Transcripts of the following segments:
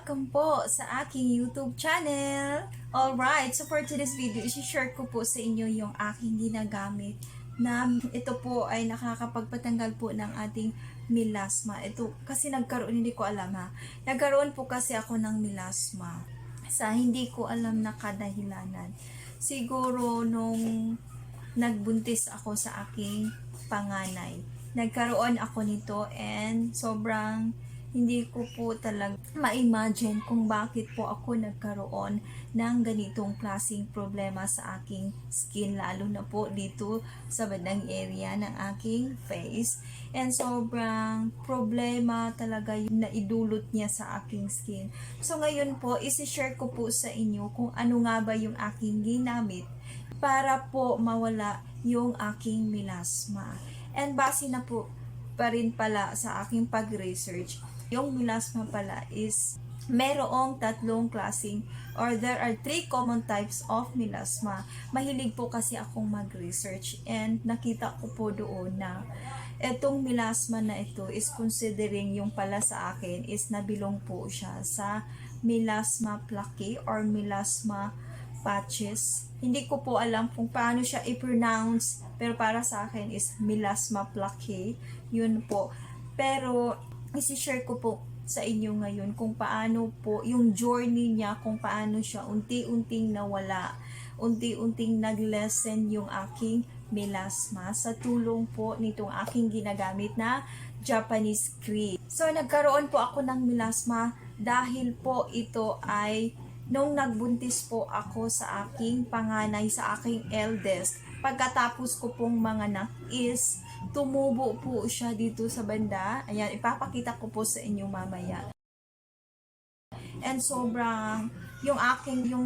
welcome po sa aking YouTube channel. Alright, so for today's video, isi-share ko po sa inyo yung aking ginagamit na ito po ay nakakapagpatanggal po ng ating melasma. Ito kasi nagkaroon, hindi ko alam ha. Nagkaroon po kasi ako ng melasma sa hindi ko alam na kadahilanan. Siguro nung nagbuntis ako sa aking panganay. Nagkaroon ako nito and sobrang hindi ko po talaga ma-imagine kung bakit po ako nagkaroon ng ganitong klaseng problema sa aking skin, lalo na po dito sa bandang area ng aking face. And sobrang problema talaga yung naidulot niya sa aking skin. So ngayon po, isi-share ko po sa inyo kung ano nga ba yung aking ginamit para po mawala yung aking melasma. And base na po pa rin pala sa aking pag-research, yung melasma pala is merong tatlong klaseng or there are 3 common types of melasma. Mahilig po kasi akong mag-research and nakita ko po doon na etong melasma na ito is considering yung pala sa akin is nabilong po siya sa melasma plaque or melasma patches. Hindi ko po alam kung paano siya i-pronounce, pero para sa akin is melasma plaque. Yun po. Pero isi-share ko po sa inyo ngayon kung paano po yung journey niya, kung paano siya unti-unting nawala, unti-unting nag-lessen yung aking melasma sa tulong po nitong aking ginagamit na Japanese cream. So nagkaroon po ako ng melasma dahil po ito ay nung nagbuntis po ako sa aking panganay, sa aking eldest. Pagkatapos ko pong manganak is tumubo po siya dito sa banda. Ayan, ipapakita ko po sa inyo mamaya. And sobrang yung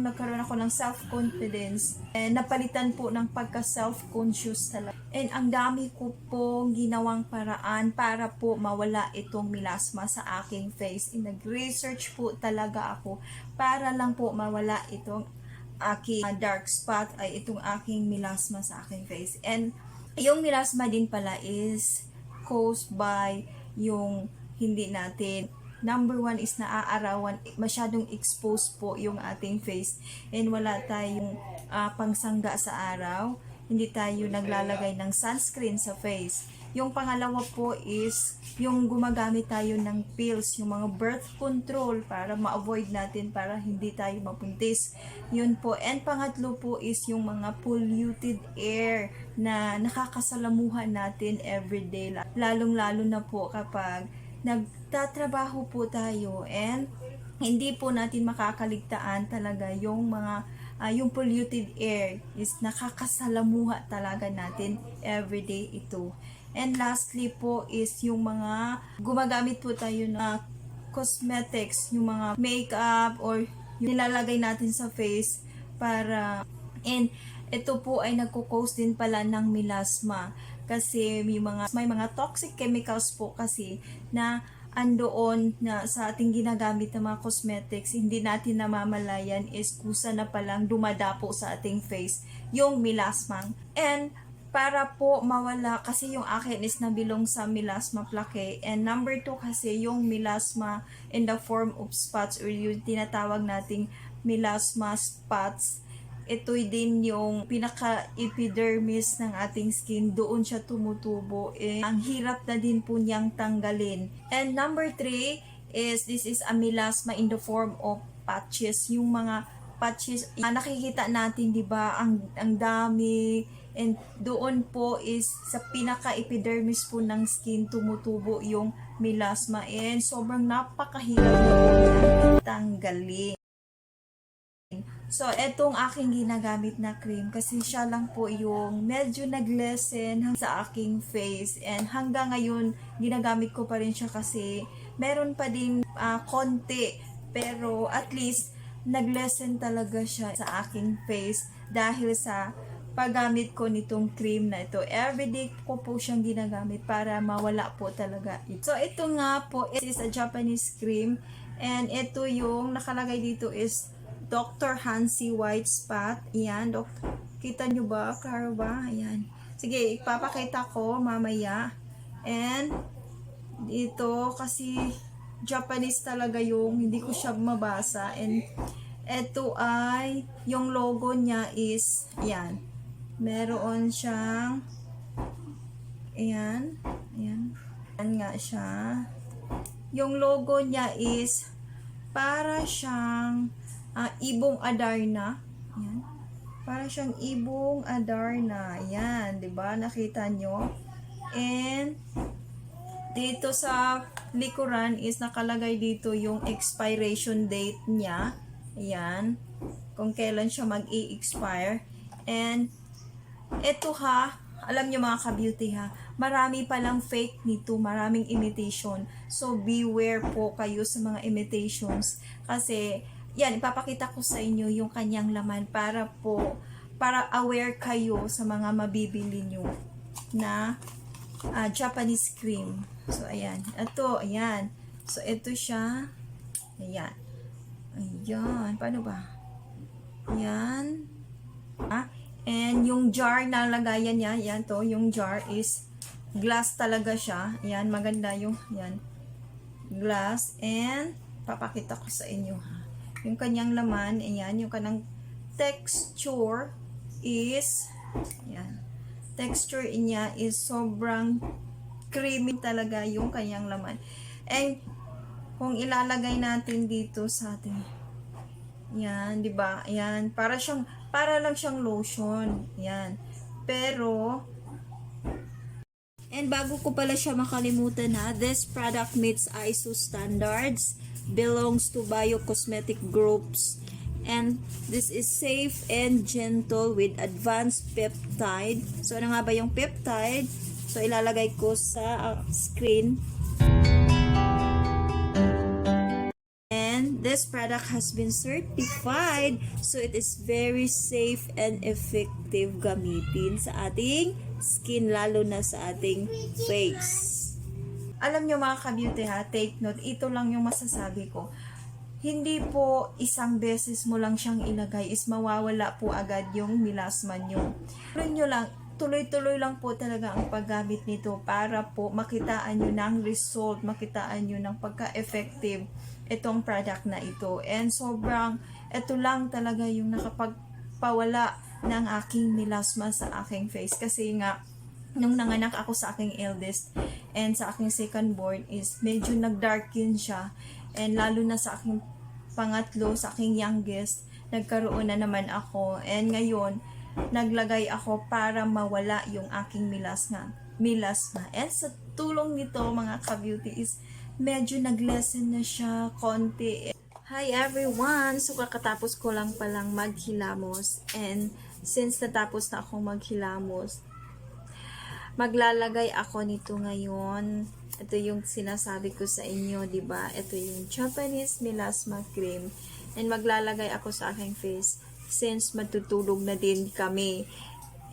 nagkaroon ako ng self-confidence, napalitan po ng pagka-self-conscious talaga. And ang dami ko po ginawang paraan para po mawala itong melasma sa aking face. And nag-research po talaga ako para lang po mawala itong aking dark spot, ay itong aking melasma sa aking face. And yung melasma din pala is caused by yung hindi natin, number 1 is naaarawan, masyadong exposed po yung ating face and wala tayong pangsangga sa araw, hindi tayo naglalagay ng sunscreen sa face. Yung pangalawa po is yung gumagamit tayo ng pills, yung mga birth control para ma-avoid natin, para hindi tayo mabuntis. Yun po. And pangatlo po is yung mga polluted air na nakakasalamuhan natin everyday. Lalong-lalo na po kapag nagtatrabaho po tayo and hindi po natin makakaligtaan talaga yung mga yung polluted air is nakakasalamuha talaga natin everyday ito. And lastly po is yung mga gumagamit po tayo na cosmetics, yung mga makeup or yung nilalagay natin sa face para, and ito po ay nagko-cause din pala ng melasma kasi may mga toxic chemicals po kasi na andoon na sa ating ginagamit na mga cosmetics, hindi natin namamalayan is kusa na palang dumadapo sa ating face yung melasma. And para po mawala, kasi yung akin is nabilong sa melasma plaque, and number 2 kasi yung melasma in the form of spots or yung tinatawag nating melasma spots, ito din yung pinaka-epidermis ng ating skin, doon siya tumutubo. Ang hirap na din po niyang tanggalin. And number 3 is this is a melasma in the form of patches. Yung mga patches, nakikita natin, di ba, ang dami. And doon po is sa pinaka-epidermis po ng skin tumutubo yung melasma. And sobrang napakahirap na po niyang tanggalin. So, etong aking ginagamit na cream kasi siya lang po yung medyo nag-lessen sa aking face. And hanggang ngayon, ginagamit ko pa rin siya kasi meron pa din konti. Pero at least, nag-lessen talaga siya sa aking face dahil sa paggamit ko nitong cream na ito. Everyday ko po siyang ginagamit para mawala po talaga ito. So, ito nga po is a Japanese cream. And ito yung nakalagay dito is Dr. Hansi White Spot. Ayan, kita nyo ba? Klaro ba? Ayan. Sige, ipapakita ko mamaya. And dito kasi Japanese talaga yung hindi ko siya mabasa. And ito ay yung logo niya is ayan. Meron siyang ayan, ayan. Ayan nga siya. Yung logo niya is para siyang ibong Adarna. Ayan. Para siyang ibong Adarna. Ayan, 'di ba? Nakita nyo? And dito sa likuran is nakalagay dito yung expiration date niya. Ayan. Kung kailan siya mag-i-expire. And ito ha, alam nyo mga ka-beauty ha, marami palang fake nito, maraming imitation. So, beware po kayo sa mga imitations. Kasi, yan, ipapakita ko sa inyo yung kanyang laman para aware kayo sa mga mabibili nyo na Japanese cream. So, ayan. Ito, ayan. So, ito siya. Ayan. Ayan. Paano ba? Ayan. And yung jar na lagayan niya, yan to, yung jar is glass talaga siya. Yan, maganda yung, yan, glass. And, papakita ko sa inyo ha. Yung kanyang laman, ayan, yung kanyang texture is, yan, texture niya is sobrang creamy talaga yung kanyang laman. And, kung ilalagay natin dito sa ating, yan, di ba? Ayan, para lang siyang lotion. Yan. Pero, and bago ko pala siya makalimutan na, this product meets ISO standards, belongs to biocosmetic groups, and this is safe and gentle with advanced peptide. So, ano nga ba yung peptide? So, ilalagay ko sa screen. This product has been certified, so it is very safe and effective gamitin sa ating skin, lalo na sa ating face. Alam nyo mga ka-beauty ha, take note, ito lang yung masasabi ko. Hindi po isang beses mo lang siyang ilagay is mawawala po agad yung melasma nyo. Tuloy-tuloy lang po talaga ang paggamit nito para po makitaan nyo ng result, makitaan nyo ng pagka-effective itong product na ito. And ito lang talaga yung nakapagpawala ng aking melasma sa aking face. Kasi nga, nung nanganak ako sa aking eldest and sa aking second born is medyo nagdarken siya. And lalo na sa aking pangatlo, sa aking youngest, nagkaroon na naman ako. And ngayon, naglagay ako para mawala yung aking melasma. And sa tulong nito mga ka-beauty is medyo nag-lessen na siya konti. Hi everyone! So kakatapos ko lang palang maghilamos, and since natapos na akong maghilamos, maglalagay ako nito ngayon. Ito yung sinasabi ko sa inyo, di ba? Ito yung Japanese melasma cream, and maglalagay ako sa aking face since matutulog na din kami.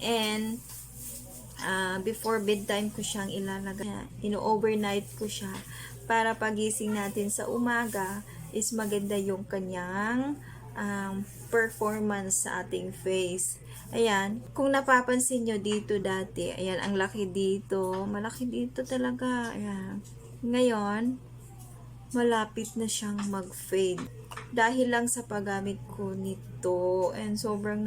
And before bedtime ko siyang ilalagay. Ino-overnight ko siya para pagising natin sa umaga is maganda yung kanyang performance sa ating face. Ayan, kung napapansin nyo dito dati, ayan, ang laki dito, malaki dito talaga. Ayan. Ngayon, malapit na siyang mag-fade. Dahil lang sa paggamit ko nito, and sobrang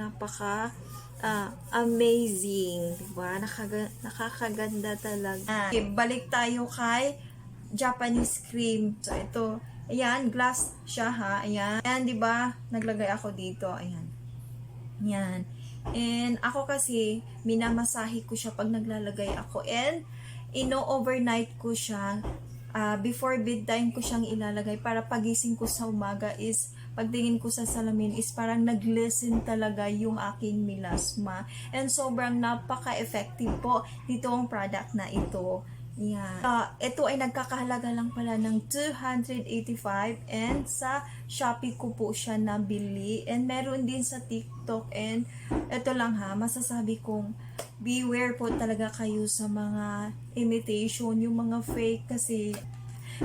amazing, diba? Nakakaganda talaga. Okay, balik tayo kay Japanese cream. So, ito, ayan, glass siya ha, ayan. Ayan, diba? Naglagay ako dito, ayan. Ayan. And, ako kasi, minamasahe ko siya pag naglalagay ako. And, ino-overnight ko siya. Before bedtime ko siyang ilalagay para pagising ko sa umaga is, pagtingin ko sa salamin is parang nag-lessen talaga yung aking melasma. And sobrang napaka-effective po dito ang product na ito. Yan. Ito ay nagkakahalaga lang pala ng 285 and sa Shopee ko po siya nabili and meron din sa TikTok. And ito lang ha, masasabi kong beware po talaga kayo sa mga imitation, yung mga fake, kasi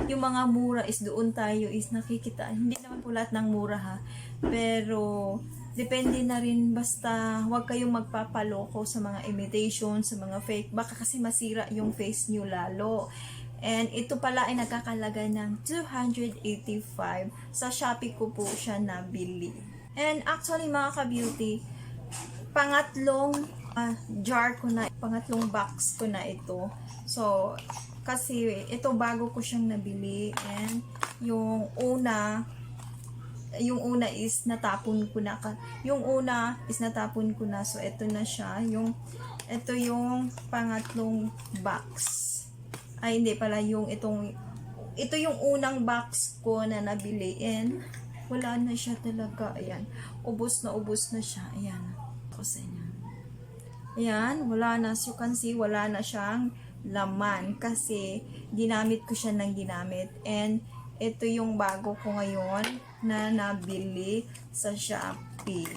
yung mga mura is doon tayo is nakikita. Hindi naman po lahat ng mura ha, pero depende na rin, basta huwag kayong magpapaloko sa mga imitation, sa mga fake. Baka kasi masira yung face nyo lalo. And ito pala ay nagkakalaga ng 285. Sa Shopee ko po siya nabili. And actually mga ka-beauty, pangatlong jar ko na, pangatlong box ko na ito. So, kasi ito bago ko siyang nabili. And yung una is natapon ko na. So, ito na siya. Ito yung pangatlong box. Ay, hindi pala. Ito yung unang box ko na nabili. And, wala na siya talaga. Ayan. Ubos na siya. Ayan. Ako sa inyo. Ayan. Wala na. As you can see, wala na siyang laman. Kasi, ginamit ko siya ng ginamit. And, ito yung bago ko ngayon na nabili sa Shopee.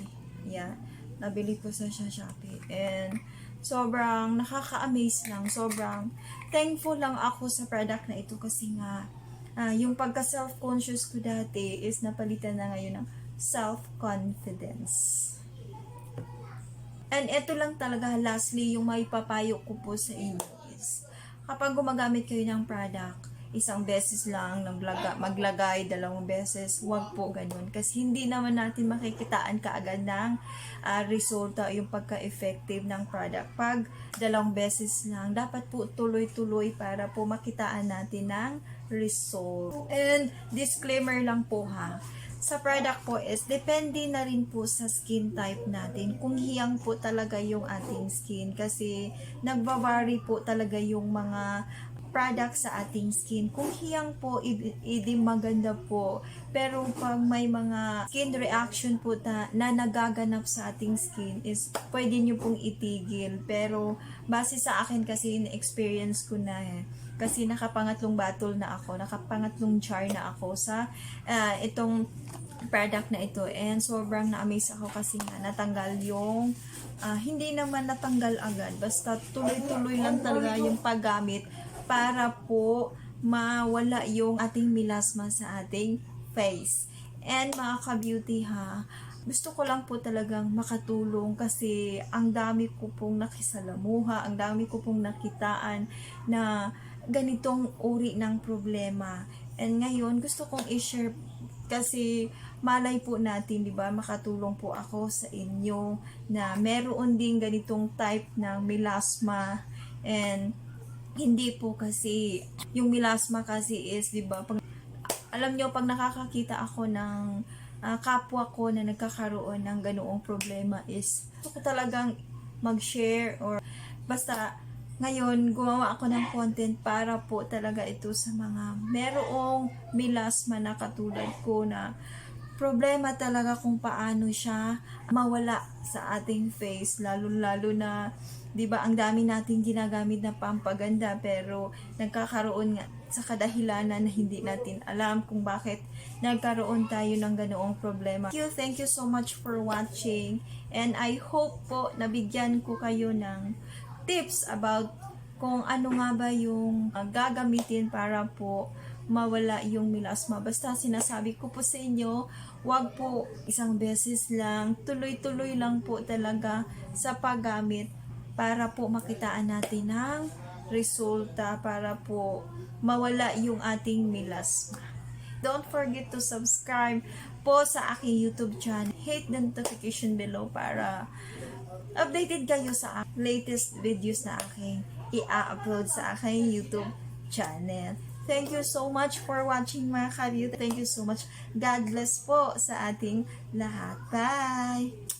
Ayan. Nabili ko sa Shopee. And, sobrang nakaka-amaze lang. Sobrang thankful lang ako sa product na ito kasi nga, yung pagka-self-conscious ko dati is napalitan na ngayon ng self-confidence. And ito lang talaga, lastly, yung may papayo ko po sa inyo is, kapag gumagamit kayo ng product, isang beses lang maglagay, 2 beses, wag po ganun. Kasi hindi naman natin makikitaan kaagad ng resulta, yung pagka-effective ng product. Pag 2 beses lang, dapat po tuloy-tuloy para po makitaan natin ng result. And disclaimer lang po ha, sa product po is, depende na rin po sa skin type natin. Kung hiyang po talaga yung ating skin, kasi nagbavari po talaga yung mga product sa ating skin. Kung hiyang po, hindi maganda po. Pero pag may mga skin reaction po na nagaganap sa ating skin is pwede nyo pong itigil. Pero base sa akin kasi na-experience ko na kasi nakapangatlong jar na ako sa itong product na ito. And sobrang na-amaze ako kasi nga natanggal yung hindi naman natanggal agad. Basta tuloy-tuloy lang talaga yung paggamit para po mawala yung ating melasma sa ating face. And mga ka-beauty ha, gusto ko lang po talagang makatulong kasi ang dami ko pong nakisalamuha, ang dami ko pong nakitaan na ganitong uri ng problema. And ngayon, gusto kong i-share kasi malay po natin, di ba, makatulong po ako sa inyo na meron din ganitong type ng melasma. And hindi po kasi, yung melasma kasi is, di ba, alam nyo, pag nakakakita ako ng kapwa ko na nagkakaroon ng ganoong problema is, gusto ko talagang mag-share or basta, ngayon, gumawa ako ng content para po talaga ito sa mga merong melasma na katulad ko na problema talaga kung paano siya mawala sa ating face, lalo na 'di ba, ang dami nating ginagamit na pampaganda pero nagkakaroon nga sa kadahilanan na hindi natin alam kung bakit nagkaroon tayo ng ganoong problema. Thank you so much for watching, and I hope po nabigyan ko kayo ng tips about kung ano nga ba yung gagamitin para po mawala yung melasma. Basta sinasabi ko po sa inyo, wag po isang beses lang, tuloy-tuloy lang po talaga sa paggamit para po makitaan natin ng resulta, para po mawala yung ating melasma. Don't forget to subscribe po sa aking YouTube channel. Hit the notification below para updated kayo sa latest videos na aking i-upload sa aking YouTube channel. Thank you so much for watching mga ka-beauty. Thank you so much. God bless po sa ating lahat. Bye!